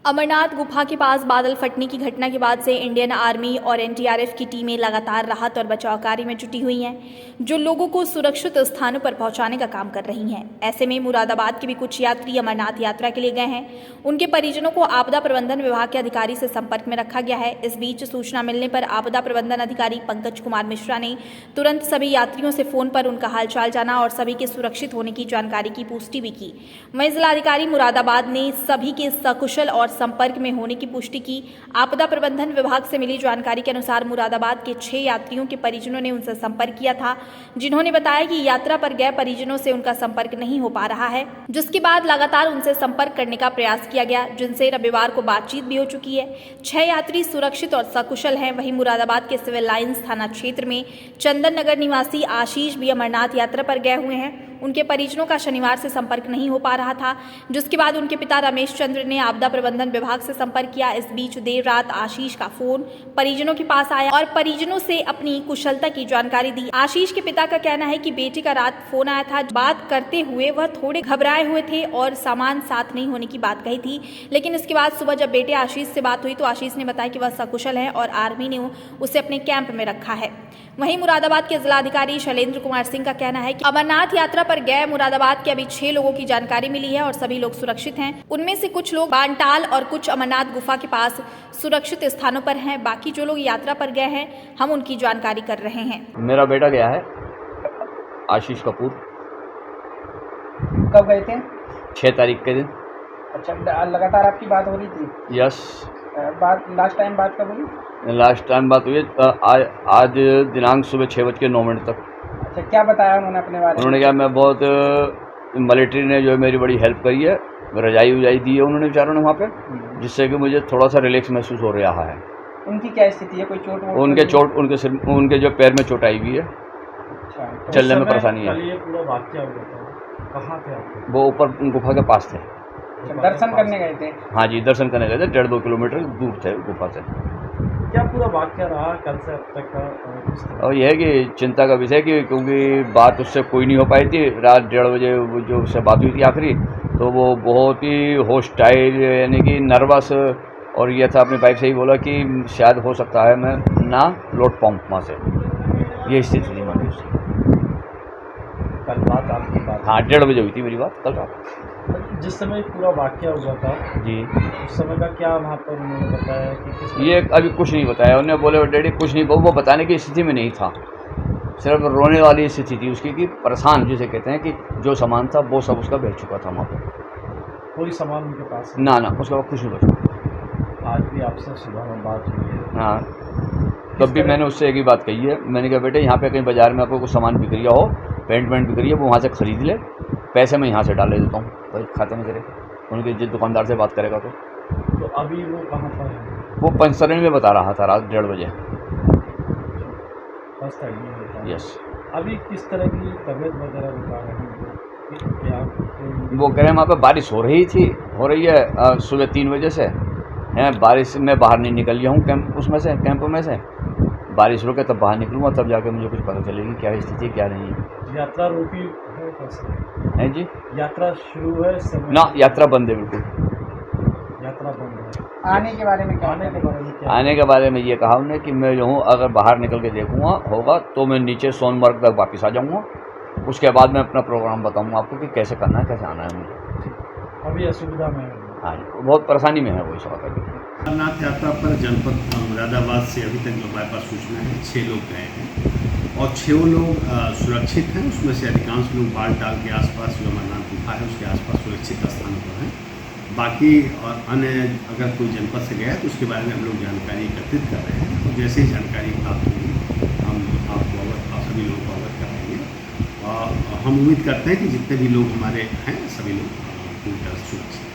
अमरनाथ गुफा के पास बादल फटने की घटना के बाद से इंडियन आर्मी और एनडीआरएफ की टीमें लगातार राहत और बचाव कार्य में जुटी हुई हैं, जो लोगों को सुरक्षित स्थानों पर पहुंचाने का काम कर रही हैं। ऐसे में मुरादाबाद के भी कुछ यात्री अमरनाथ यात्रा के लिए गए हैं। उनके परिजनों को आपदा प्रबंधन विभाग के अधिकारी से संपर्क में रखा गया है। इस बीच सूचना मिलने पर आपदा प्रबंधन अधिकारी पंकज कुमार मिश्रा ने तुरंत सभी यात्रियों से फोन पर उनका हालचाल जाना और सभी के सुरक्षित होने की जानकारी की पुष्टि भी की। वहीं जिलाधिकारी मुरादाबाद ने सभी के सकुशल और संपर्क में होने की पुष्टि की। आपदा प्रबंधन विभाग से मिली जानकारी के अनुसार मुरादाबाद के 6 यात्रियों के परिजनों ने उनसे संपर्क किया था, जिन्होंने बताया कि यात्रा पर गए परिजनों से उनका संपर्क नहीं हो पा रहा है, जिसके बाद लगातार उनसे संपर्क करने का प्रयास किया गया, जिनसे रविवार को बातचीत भी हो चुकी है। 6 यात्री सुरक्षित और सकुशल हैं। वहीं मुरादाबाद के सिविल लाइंस थाना क्षेत्र में चंदन नगर निवासी आशीष भी अमरनाथ यात्रा पर गए हुए हैं। उनके परिजनों का शनिवार से संपर्क नहीं हो पा रहा था, जिसके बाद उनके पिता रमेश चंद्र ने आपदा प्रबंधन विभाग से संपर्क किया। इस बीच देर रात आशीष का फोन परिजनों के पास आया और परिजनों से अपनी कुशलता की जानकारी दी। आशीष के पिता का कहना है कि बेटे का रात फोन आया था। बात करते हुए वह थोड़े घबराए हुए थे और सामान साथ नहीं होने की बात कही थी, लेकिन इसके बाद सुबह जब बेटे आशीष से बात हुई तो आशीष ने बताया कि वह सकुशल है और आर्मी ने उसे अपने कैंप में रखा है। वहीं मुरादाबाद के जिलाधिकारी शैलेंद्र कुमार सिंह का कहना है कि अमरनाथ यात्रा पर गए मुरादाबाद के अभी 6 लोगों की जानकारी मिली है और सभी लोग सुरक्षित हैं। उनमें से कुछ लोग बानटाल और कुछ अमरनाथ गुफा के पास सुरक्षित स्थानों पर हैं। बाकी जो लोग यात्रा पर गए हैं, हम उनकी जानकारी कर रहे हैं। मेरा बेटा गया है, आशीष कपूर। कब गए थे? 6 तारीख के दिन। अच्छा, लगातार आपकी बात हो रही थी? यस। लास्ट टाइम बात कब हुई? लास्ट टाइम बात हुई आज दिनांक सुबह 6:09 तक। अच्छा, क्या बताया उन्होंने अपने बारे में? उन्होंने कहा मैं बहुत मिलिट्री ने जो है मेरी बड़ी हेल्प करी है, रजाई उजाई दी है उन्होंने बेचारों ने वहाँ पे, जिससे कि मुझे थोड़ा सा रिलैक्स महसूस हो रहा है। उनकी क्या स्थिति है? कोई चोट? उनके जो पैर में चोट आई हुई है। अच्छा, तो चलने में परेशानी है। ये पूरा वाक्य हुआ था, कहाँ थे आप? वो ऊपर गुफा के पास थे। दर्शन करने गए थे? हाँ जी, दर्शन करने गए थे। 1.5-2 किलोमीटर दूर थे गुफा से। क्या पूरा वाक्य रहा कल से अब तक का? और यह है कि चिंता का विषय कि क्योंकि बात उससे कोई नहीं हो पाई थी। रात 1:30 बजे जो उससे बात हुई थी आखिरी, तो वो बहुत ही होस्टाइल यानी कि नर्वस, और यह था अपनी वाइफ से ही बोला कि शायद हो सकता है मैं ना लौट पाऊँ वहाँ से। ये स्थिति थी हमारी उससे। कल बात आपकी बात? हाँ, 1:30 बजे हुई थी मेरी बात कल रात। जिस समय पूरा वाक्य हुआ था जी, उस समय का क्या वहाँ पर उन्होंने बताया कि किस ये अभी कुछ नहीं बताया उन्होंने। बोले डैडी कुछ नहीं, वो बताने की स्थिति में नहीं था, सिर्फ रोने वाली स्थिति थी उसकी कि परेशान जिसे कहते हैं कि जो सामान था वो सब उसका बह चुका था वहाँ पर। कोई सामान उनके पास ना उसका कुछ नहीं बचा। आज भी आपसे सुबह में बात हुई है? हाँ, तब भी मैंने उससे एक ही बात कही है। मैंने कहा बेटे यहाँ पे कहीं बाज़ार में आपको कुछ सामान बिक रहा हो, पेंट बिक रही है, वो वहाँ से ख़रीद ले, पैसे मैं यहाँ से डाल देता हूँ, तो खाते में करे उनके जिस दुकानदार से बात करेगा तो अभी वो कहाँ पर है? वो पंचतरण में बता रहा था रात 1:30 बजे। First time? यस। अभी किस तरह की तबीयत वगैरह बता रहे हैं क्या? वो कह रहे हैं वहाँ पर बारिश हो रही है सुबह 3 बजे से हैं। बारिश में बाहर नहीं निकल गया हूँ कैंप में से। बारिश रुके तब बाहर निकलूँगा, तब जाकर मुझे कुछ पता चलेगी क्या स्थिति क्या नहीं है। यात्रा रोकी है कैसे? है जी, यात्रा शुरू है ना यात्रा बंद है, बिल्कुल यात्रा बंद है। आने के बारे में क्या? आने के बारे में ये कहा उन्होंने कि मैं जो हूँ अगर बाहर निकल के देखूँगा होगा तो मैं नीचे सोनमर्ग तक वापस आ जाऊँगा। उसके बाद मैं अपना प्रोग्राम बताऊँगा आपको कि कैसे करना है, कैसे आना है मुझे। अभी असुविधा में है? हाँ जी, बहुत परेशानी में है वो इस वक्त। अमरनाथ यात्रा पर जनपद मुरादाबाद से अभी तक जो हमारे पास सूचना है 6 लोग गए हैं और 6 लोग सुरक्षित हैं। उसमें से अधिकांश लोग बालटाल के आसपास जो अमरनाथ गुफा है उसके आसपास सुरक्षित स्थानों पर हैं। बाकी और अन्य अगर कोई जनपद से गया तो उसके बारे में हम लोग जानकारी एकत्रित कर रहे हैं और जैसे ही जानकारी प्राप्त होगी हम आप सभी लोगों को अवगत कराएंगे और हम उम्मीद करते हैं कि जितने भी लोग हमारे हैं सभी लोग पूरी तरह सुरक्षित हैं।